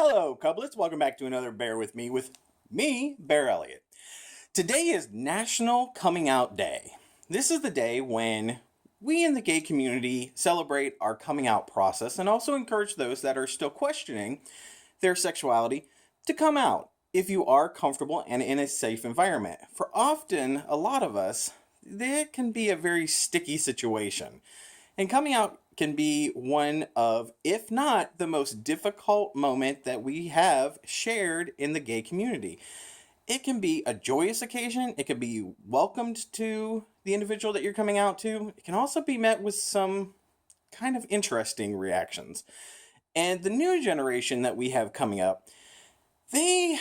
Hello, Cublets. Welcome back to another Bear with me, BearElliott. Today is National Coming Out Day. This is the day when we in the gay community celebrate our coming out process and also encourage those that are still questioning their sexuality to come out if you are comfortable and in a safe environment. For often, a lot of us, that can be a very sticky situation. And coming out can be one of, if not the most difficult moment that we have shared in the gay community. It can be a joyous occasion. It can be welcomed to the individual that you're coming out to. It can also be met with some kind of interesting reactions. And the new generation that we have coming up, I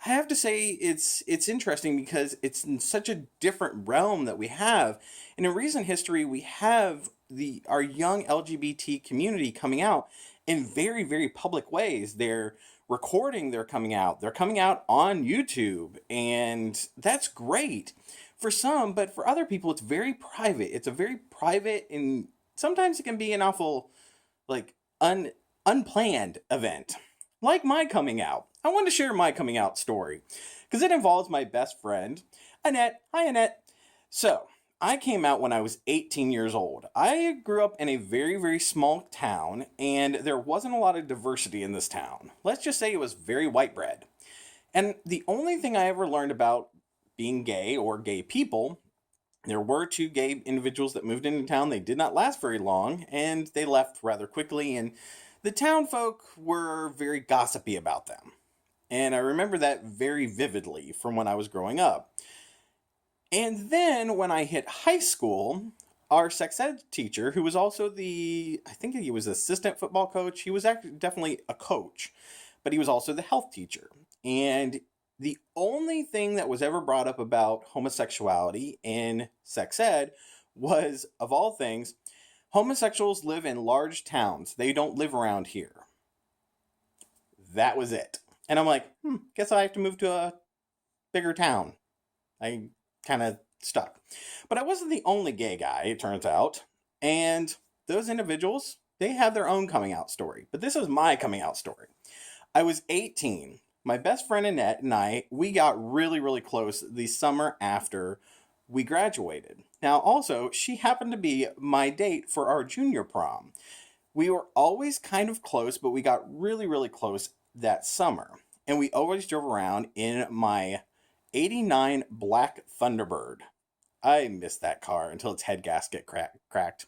have to say it's interesting because it's in such a different realm that we have. And in recent history, we have our young LGBT community coming out in very, very public ways. They're recording their coming out. They're coming out on YouTube, and that's great for some, but for other people, it's very private. It's a very private, and sometimes it can be an awful, like, unplanned event. Like my coming out. I want to share my coming out story because it involves my best friend, Annette. Hi, Annette. So, I came out when I was 18 years old. I grew up in a very, very small town, and there wasn't a lot of diversity in this town. Let's just say it was very white bread. And the only thing I ever learned about being gay or gay people, there were two gay individuals that moved into town. They did not last very long, and they left rather quickly, and the town folk were very gossipy about them. And I remember that very vividly from when I was growing up. And then when I hit high school, our sex ed teacher, who was also I think he was assistant football coach. He was actually definitely a coach, but he was also the health teacher. And the only thing that was ever brought up about homosexuality in sex ed was, of all things, homosexuals live in large towns. They don't live around here. That was it. And I'm like, guess I have to move to a bigger town. I kind of stuck. But I wasn't the only gay guy, it turns out. And those individuals, they have their own coming out story. But this was my coming out story. I was 18. My best friend Annette and we got really, really close the summer after we graduated. Now, also, she happened to be my date for our junior prom. We were always kind of close, but we got really, really close that summer. And we always drove around in my 89 Black Thunderbird. I missed that car until its head gasket cracked.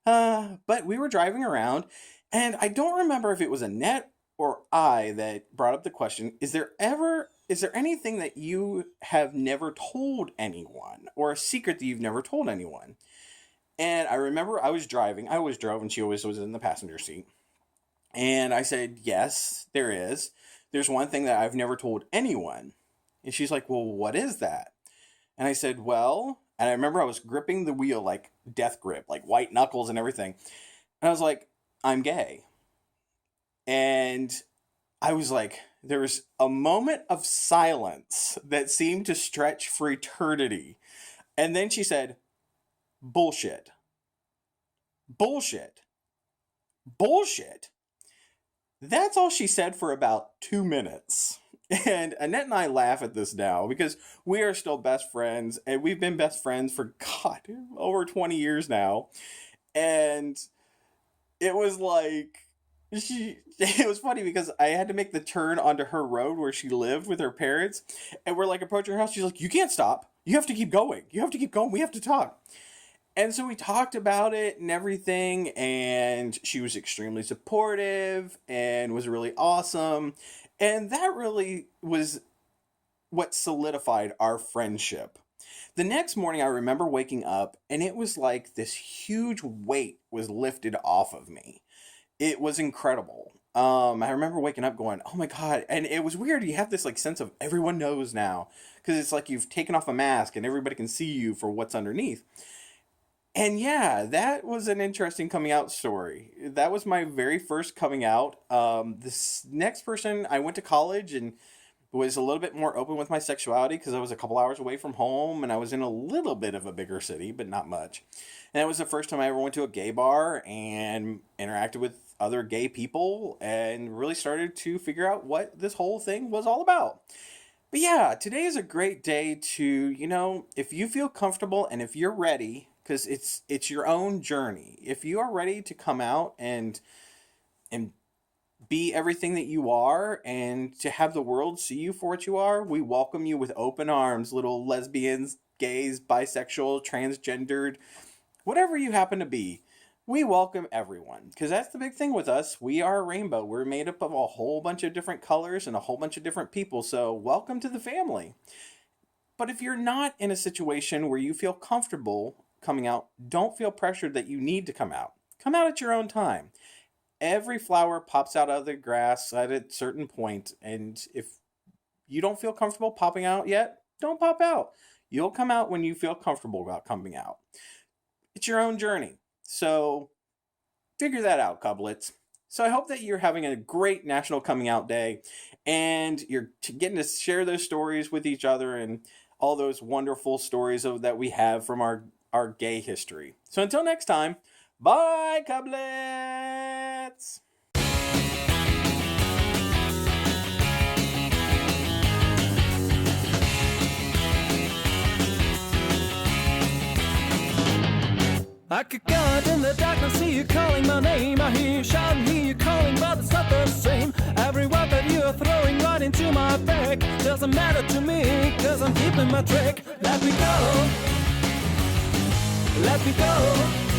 But we were driving around, and I don't remember if it was Annette or I that brought up the question, is there anything that you have never told anyone, or a secret that you've never told anyone? And I remember I was driving. I always drove, and she always was in the passenger seat. And I said, yes, there is. There's one thing that I've never told anyone. And she's like, well, what is that? And I said, well, and I remember I was gripping the wheel like death grip, like white knuckles and everything. And I was like, I'm gay. And I was like, there was a moment of silence that seemed to stretch for eternity. And then she said, bullshit. Bullshit. Bullshit. That's all she said for about 2 minutes. And Annette and I laugh at this now because we are still best friends, and we've been best friends for, God, over 20 years now. And it was like, it was funny because I had to make the turn onto her road where she lived with her parents, and we're like approaching her house. She's like, you can't stop. You have to keep going. You have to keep going. We have to talk. And so we talked about it and everything, and she was extremely supportive and was really awesome. And that really was what solidified our friendship. The next morning, I remember waking up, and it was like this huge weight was lifted off of me. It was incredible. I remember waking up going, oh my God. And it was weird. You have this like sense of everyone knows now, because it's like you've taken off a mask and everybody can see you for what's underneath. And yeah, that was an interesting coming out story. That was my very first coming out. This next person, I went to college and was a little bit more open with my sexuality because I was a couple hours away from home and I was in a little bit of a bigger city, but not much. And it was the first time I ever went to a gay bar and interacted with other gay people and really started to figure out what this whole thing was all about. But yeah, today is a great day to, if you feel comfortable and if you're ready, because it's your own journey. If you are ready to come out and be everything that you are and to have the world see you for what you are, we welcome you with open arms, little lesbians, gays, bisexual, transgendered, whatever you happen to be. We welcome everyone, because that's the big thing with us. We are a rainbow. We're made up of a whole bunch of different colors and a whole bunch of different people, so welcome to the family. But if you're not in a situation where you feel comfortable coming out, don't feel pressured that you need to come out. Come out at your own time. Every flower pops out of the grass at a certain point, and if you don't feel comfortable popping out yet, don't pop out. You'll come out when you feel comfortable about coming out. It's your own journey. So figure that out, couplets. So I hope that you're having a great National Coming Out Day and you're getting to share those stories with each other and all those wonderful stories that we have from our gay history. So until next time, bye, couplets! I could go out in the darkness, see you calling my name. I hear you shouting, hear you calling, but it's not the same. Every word that you are throwing right into my back doesn't matter to me, cause I'm keeping my track. Let me go, let me go.